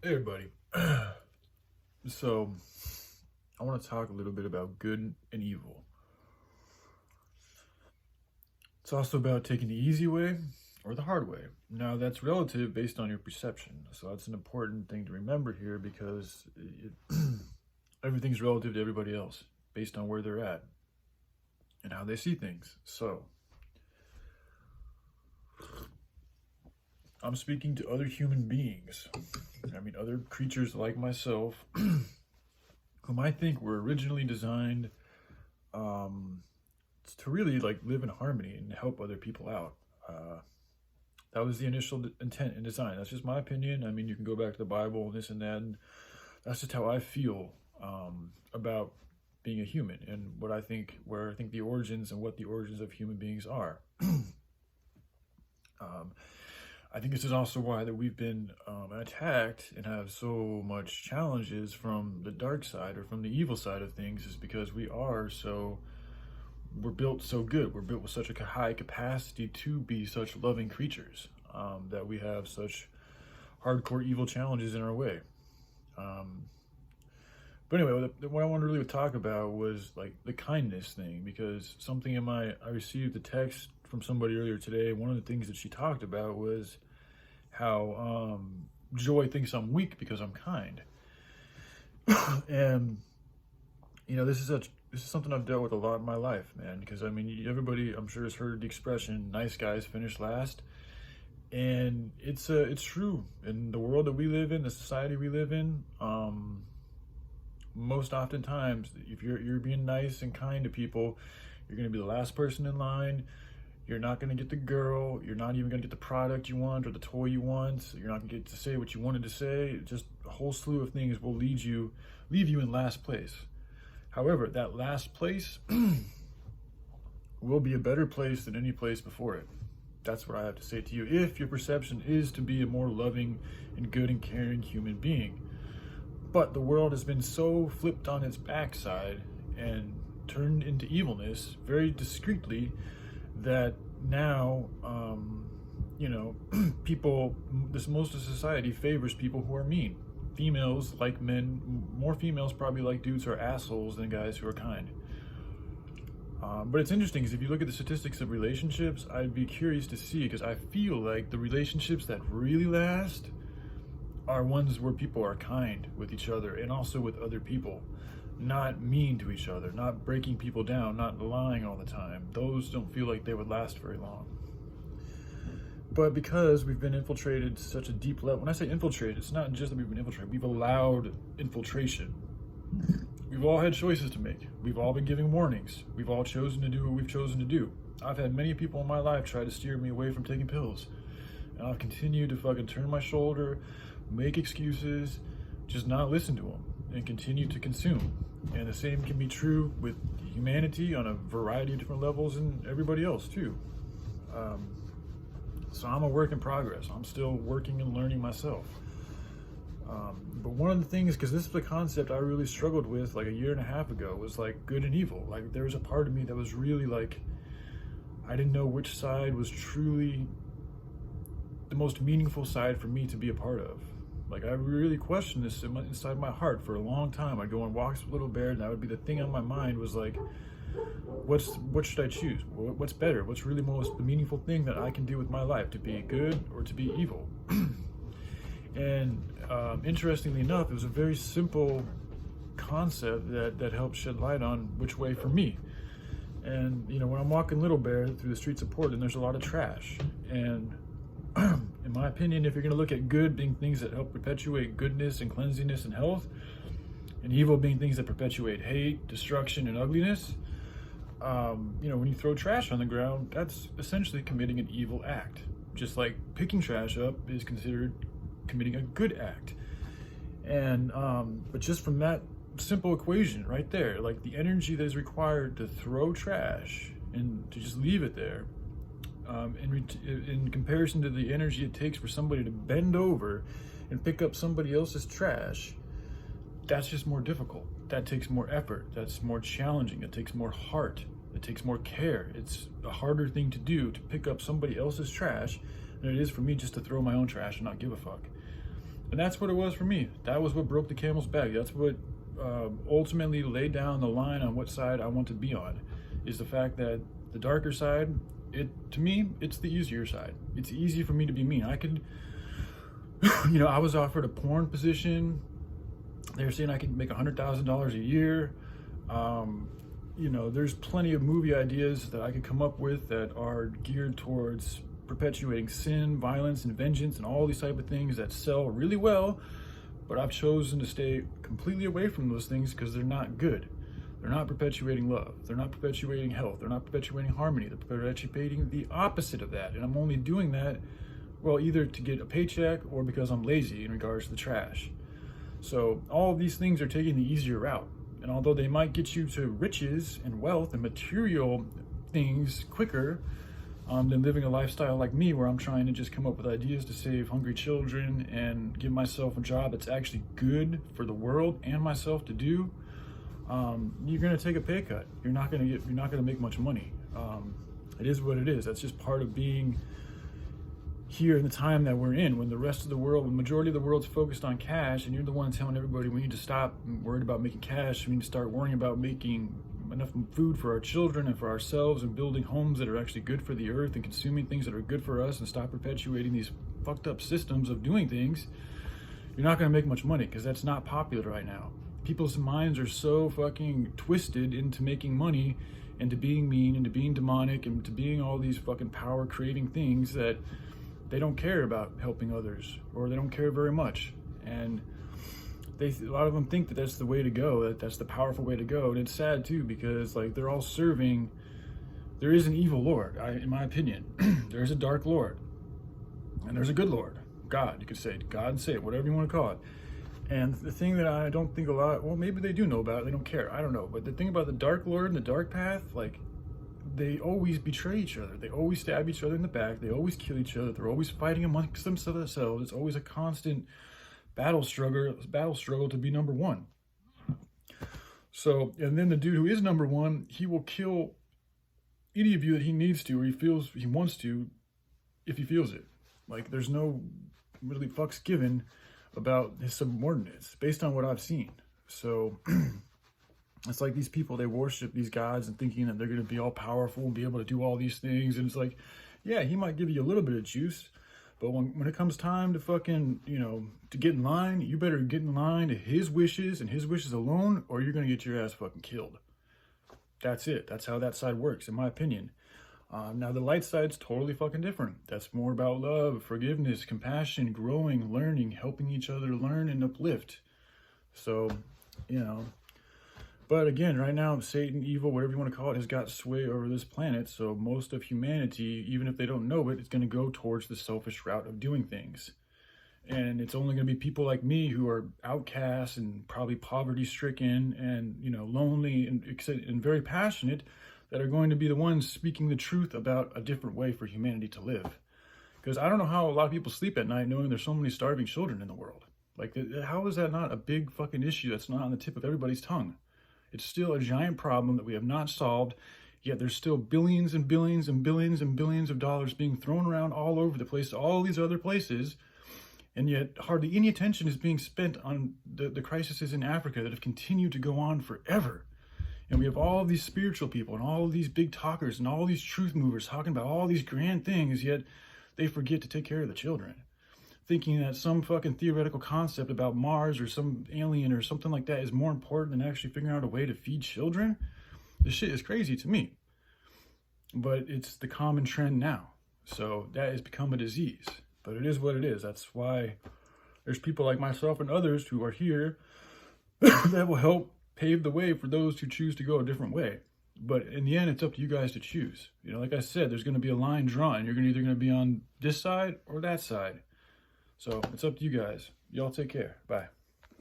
Hey everybody. So, I want to talk a little bit about good and evil. It's also about taking the easy way or the hard way. Now, that's relative based on your perception. So, that's an important thing to remember here because everything's relative to everybody else based on where they're at and how they see things. So, I'm speaking to other human beings. Other creatures like myself, whom I think were originally designed to really live in harmony and help other people out. That was the initial intent and design. That's just my opinion. You can go back to the Bible and this and that, and that's just how I feel about being a human and where I think the origins and what the origins of human beings are. I think this is also why that we've been attacked and have so much challenges from the dark side or from the evil side of things, is because we're built so good. We're built with such a high capacity to be such loving creatures, that we have such hardcore evil challenges in our way. But anyway, what I wanted to really talk about was the kindness thing, because I received a text from somebody earlier today. One of the things that she talked about was how Joy thinks I'm weak because I'm kind. And this is something I've dealt with a lot in my life, man, because everybody I'm sure has heard the expression nice guys finish last. And it's true in the world that we live in, the society we live in. Most oftentimes, if you're being nice and kind to people, you're going to be the last person in line. You're not going to get the girl. You're not even going to get the product you want or the toy you want. You're not going to get to say what you wanted to say. Just a whole slew of things will leave you in last place. However, that last place will be a better place than any place before it. That's what I have to say to you, if your perception is to be a more loving and good and caring human being. But the world has been so flipped on its backside and turned into evilness very discreetly that now, most of society favors people who are mean. Females like men, more females probably like dudes who are assholes than guys who are kind. But it's interesting because if you look at the statistics of relationships, I'd be curious to see, because I feel like the relationships that really last are ones where people are kind with each other and also with other people. Not mean to each other, not breaking people down, not lying all the time. Those don't feel like they would last very long. But because we've been infiltrated to such a deep level, when I say infiltrated, it's not just that we've been infiltrated, we've allowed infiltration. We've all had choices to make. We've all been giving warnings. We've all chosen to do what we've chosen to do. I've had many people in my life try to steer me away from taking pills. And I've continued to fucking turn my shoulder, make excuses, just not listen to them, and continue to consume. And the same can be true with humanity on a variety of different levels, and everybody else too. So I'm a work in progress. I'm still working and learning myself. But one of the things, because this is a concept I really struggled with a year and a half ago, was good and evil. There was a part of me that was really I didn't know which side was truly the most meaningful side for me to be a part of. I really questioned this inside my heart for a long time. I'd go on walks with Little Bear, and that would be the thing on my mind, was what should I choose? What's better? What's really the meaningful thing that I can do with my life, to be good or to be evil? And interestingly enough, it was a very simple concept that helped shed light on which way for me. And when I'm walking Little Bear through the streets of Portland, there's a lot of trash. And in my opinion, if you're going to look at good being things that help perpetuate goodness and cleanliness and health, and evil being things that perpetuate hate, destruction, and ugliness, when you throw trash on the ground, that's essentially committing an evil act. Just like picking trash up is considered committing a good act. And but just from that simple equation right there, the energy that is required to throw trash and to just leave it there, in comparison to the energy it takes for somebody to bend over and pick up somebody else's trash, that's just more difficult. That takes more effort. That's more challenging. It takes more heart. It takes more care. It's a harder thing to do to pick up somebody else's trash than it is for me just to throw my own trash and not give a fuck. And that's what it was for me. That was what broke the camel's back. That's what ultimately laid down the line on what side I want to be on, is the fact that the darker side, to me, it's the easier side. It's easy for me to be mean. I could, I was offered a porn position. They were saying I could make $100,000 a year. There's plenty of movie ideas that I could come up with that are geared towards perpetuating sin, violence, and vengeance, and all these type of things that sell really well. But I've chosen to stay completely away from those things because they're not good. They're not perpetuating love. They're not perpetuating health. They're not perpetuating harmony. They're perpetuating the opposite of that. And I'm only doing that, well, either to get a paycheck or because I'm lazy in regards to the trash. So all of these things are taking the easier route. And although they might get you to riches and wealth and material things quicker than living a lifestyle like me, where I'm trying to just come up with ideas to save hungry children and give myself a job that's actually good for the world and myself to do, you're going to take a pay cut. You're not going to make much money. It is what it is. That's just part of being here in the time that we're in, when the rest of the world, the majority of the world's focused on cash, and you're the one telling everybody we need to stop worried about making cash. We need to start worrying about making enough food for our children and for ourselves, and building homes that are actually good for the earth, and consuming things that are good for us, and stop perpetuating these fucked up systems of doing things. You're not going to make much money because that's not popular right now. People's minds are so fucking twisted into making money and to being mean and to being demonic and to being all these fucking power creating things that they don't care about helping others, or they don't care very much. And a lot of them think that that's the way to go, that's the powerful way to go. And it's sad too, because they're all serving, there is an evil Lord, in my opinion. There's a dark Lord, and there's a good Lord. God, you could say God, say it, whatever you want to call it. And the thing that I don't think a lot, well, maybe they do know about it, they don't care, I don't know. But the thing about the dark Lord and the dark path, they always betray each other. They always stab each other in the back. They always kill each other. They're always fighting amongst themselves. It's always a constant battle struggle to be number one. So, and then the dude who is number one, he will kill any of you that he needs to, or he wants to, if he feels it. There's no really fucks given about his subordinates, based on what I've seen. So it's like these people, they worship these gods and thinking that they're going to be all powerful and be able to do all these things. And it's like, yeah, he might give you a little bit of juice, but when it comes time to fucking, to get in line, you better get in line to his wishes and his wishes alone, or you're going to get your ass fucking killed. That's it. That's how that side works, in my opinion. Now the light side's totally fucking different. That's more about love, forgiveness, compassion, growing, learning, helping each other learn and uplift. So, but again, right now, Satan, evil, whatever you want to call it, has got sway over this planet. So most of humanity, even if they don't know it, is going to go towards the selfish route of doing things. And it's only going to be people like me who are outcasts and probably poverty stricken and, lonely and very passionate, that are going to be the ones speaking the truth about a different way for humanity to live. Because I don't know how a lot of people sleep at night knowing there's so many starving children in the world. How is that not a big fucking issue that's not on the tip of everybody's tongue? It's still a giant problem that we have not solved, yet there's still billions and billions and billions and billions of dollars being thrown around all over the place, all these other places, and yet hardly any attention is being spent on the crises in Africa that have continued to go on forever. And we have all these spiritual people and all of these big talkers and all these truth movers talking about all these grand things, yet they forget to take care of the children, thinking that some fucking theoretical concept about Mars or some alien or something like that is more important than actually figuring out a way to feed children. This shit is crazy to me. But it's the common trend now. So that has become a disease. But it is what it is. That's why there's people like myself and others who are here that will help pave the way for those who choose to go a different way. But in the end, it's up to you guys to choose. Like I said, there's going to be a line drawn. You're either going to be on this side or that side. So it's up to you guys. Y'all take care. Bye.